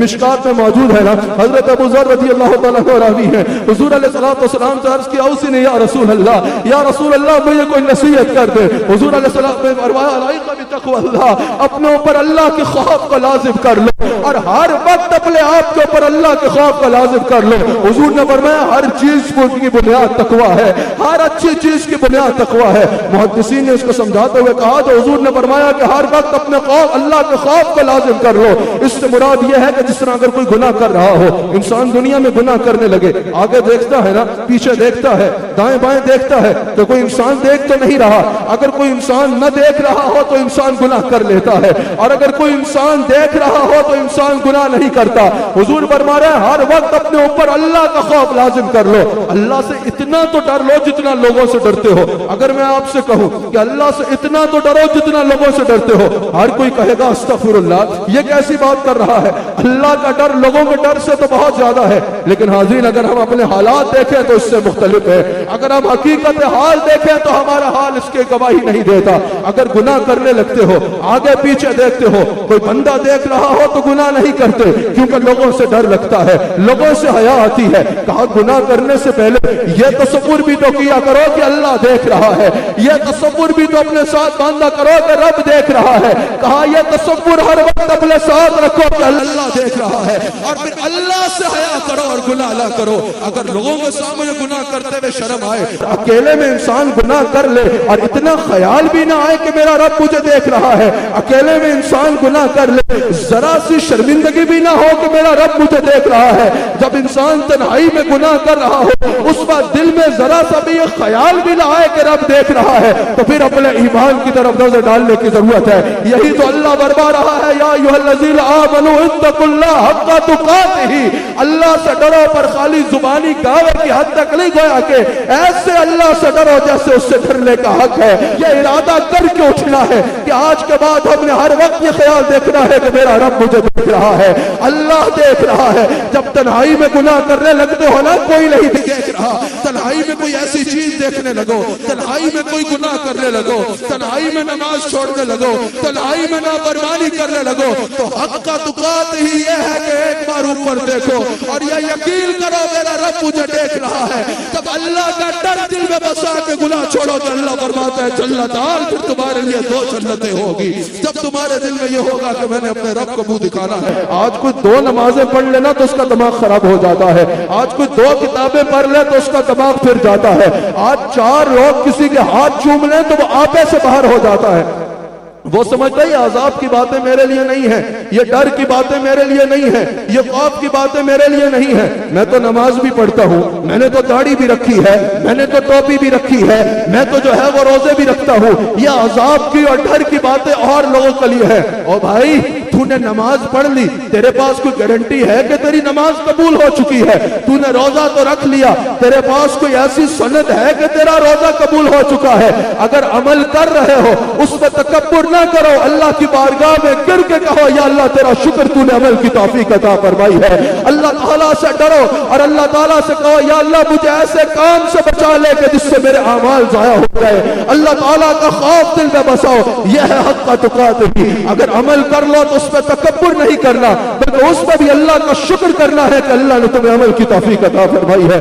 मिशकात में मौजूद है ना, हजरत अबू ज़र रज़ियल्लाहु ताला अन्हु रावी हैं, हुजूर अलैहिस्सलातु वस्सलाम से अर्ज़ किया औसिनी या रसूल अल्लाह, या रसूल अल्लाह मुझे कोई नसीहत कर दे। हुजूर अलैहिस्सलाम ने फरमाया अलैका बितक़वल्लाह, अपने ऊपर अल्लाह के खौफ को लाजिम कर लो और हर वक्त अपने आप के ऊपर अल्लाह के खौफ को लाजिम कर लो। हुजूर ने फरमाया हर चीज की बुनियाद तकवा है, हर अच्छी चीज की बुनियाद तकवा है। मुहद्दिसीन ने इसको समझाते हुए कहा तो हुजूर ने फरमाया कि हर वक्त अपने खौफ अल्लाह के खौफ को लाजिम कर लो। इससे मुराद यह है कि जिस तरह अगर कोई गुनाह कर रहा हो, इंसान दुनिया में गुनाह करने लगे, आगे देखता है ना, पीछे देखता है, दाएं बाएं देखता है, तो कोई इंसान देख तो नहीं रहा। अगर कोई इंसान न देख रहा हो तो इंसान गुनाह कर लेता है, और अगर कोई इंसान देख रहा हो तो इंसान गुनाह नहीं करता। हुजूर फरमा रहे हैं हर वक्त अपने ऊपर अल्लाह का खौफ लाजिम कर लो। अल्लाह से इतना तो डर लो जितना लोगों से डरते हो। अगर मैं आपसे कहूं कि अल्लाह से इतना तो डरो जितना लोगों से डरते हो, हर कोई कहेगा अस्तगफिरुल्लाह, ये कैसी बात कर रहा है। अल्लाह का डर लोगों के डर से तो बहुत ज्यादा है, लेकिन हाज़रीन अगर हम अपने हालात देखें तो इससे मुख्तलिफ है। अगर हम हकीकत हाल देखें तो हमारा हाल इसके गवाही नहीं देता। अगर गुनाह करने लगते हो, आगे पीछे देखते हो, कोई बंदा देख रहा हो तो गुनाह नहीं करते, क्योंकि लोगों से डर लगता है, लोगों से हया आती है। कहा गुनाह करने से पहले यह तसव्वुर भी तो किया करो कि अल्लाह देख रहा है, यह तसव्वुर भी तो अपने साथ बांधा करो कि रब देख रहा है। कहा यह तसव्वुर हर वक्त अपने साथ रखो कि अल्लाह देख रहा है, और फिर अल्लाह से हया करो और गुनाह ना करो। अगर लोगों के सामने गुनाह करते हुए शर्म आए, अकेले में इंसान गुनाह कर ले और इतना ख्याल भी ना आए कि मेरा रब मुझे देख रहा है, अकेले में इंसान गुनाह कर ले, जरा सी शर्मिंदगी भी ना हो कि मेरा रब मुझे देख रहा है। जब इंसान तन्हाई में गुनाह कर रहा हो, उस वक्त दिल में जरा सा भी ये ख्याल भी ना आए कि रब देख रहा है, तो फिर अपने ईमान की तरफ नजर डालने की जरूरत है। यही तो अल्लाह बरपा रहा है, या अय्युहल्लज़ीना आमनू इत्तकुल्लाह हक़्क़ तुक़ातिही, अल्लाह से डरो पर खाली जुबानी गावे की हद तक नहीं गया कि ऐसे अल्लाह से डरो जैसे उससे डरने का हक है। यह इरादा करके उठना है कि आज के बाद हमने हर वक्त ये ख्याल देखना है कि मेरा रब मुझे देख रहा है, अल्लाह देख रहा है। जब तन्हाई में गुनाह करने लगते हो ना, कोई नहीं देख रहा, तन्हाई में कोई ऐसी चीज देखने लगो, तन्हाई में कोई गुनाह करने लगो, तन्हाई में नमाज छोड़ने लगो, तन्हाई में नाफरमानी करने लगो, तो हक़ का तुक़ात ही यह है कि एक बार ऊपर देखो और यह यकीन करो मेरा रब मुझे देख रहा है। जब अल्लाह का डर दिल में बसा के गुनाह छोड़ो तो अल्लाह फरमाता है जन्नतान, फिर तुम्हारे लिए 2 जन्नतें होगी। जब तुम्हारे दिल में यह होगा कि मैंने अपने रब को मुंह दिखाना है। आज कोई 2 नमाजें पढ़ लेना तो उसका दिमाग खराब हो जाता है, आज कोई 2 किताबें पढ़ ले तो उसका दिमाग फिर जाता है, आज 4 लोग किसी के हाथ चूम ले तो वो आपे से बाहर हो जाता है। वो समझता है अजाब की बातें मेरे लिए नहीं है, ये डर की बातें मेरे लिए नहीं है, ये खौफ की बातें मेरे लिए नहीं है। मैं तो नमाज भी पढ़ता हूँ, मैंने तो दाढ़ी भी रखी है, मैंने तो टोपी भी रखी है, मैं तो जो है वो रोजे भी रखता हूँ। ये अजाब की और डर की बातें और लोगों के लिए है। और भाई तूने नमाज पढ़ ली, तेरे पास कोई गारंटी है कि तेरी नमाज कबूल हो चुकी है? तूने रोजा तो रख लिया, तेरे पास कोई ऐसी सनद है कि तेरा रोजा कबूल हो चुका है? अगर अमल कर रहे हो उस पर तकब्बुर ना करो, अल्लाह की बारगाह में गिर के कहो या अल्लाह तेरा शुक्र तूने अमल की तौफीक अता फरमाई है। अल्लाह ताला से डरो और अल्लाह ताला से कहो या अल्लाह मुझे ऐसे काम से बचा ले कि जिससे मेरे अमाल जाया हो गए। अल्लाह ताला का खौफ दिल में बसाओ, यह है हक़ का तुक़ात ही। अगर अमल कर लो तो उस पर तकब्बुर नहीं करना, बल्कि उस पर भी अल्लाह का शुक्र करना है कि अल्लाह ने तुम्हें अमल की तौफीक अता फरमाई है।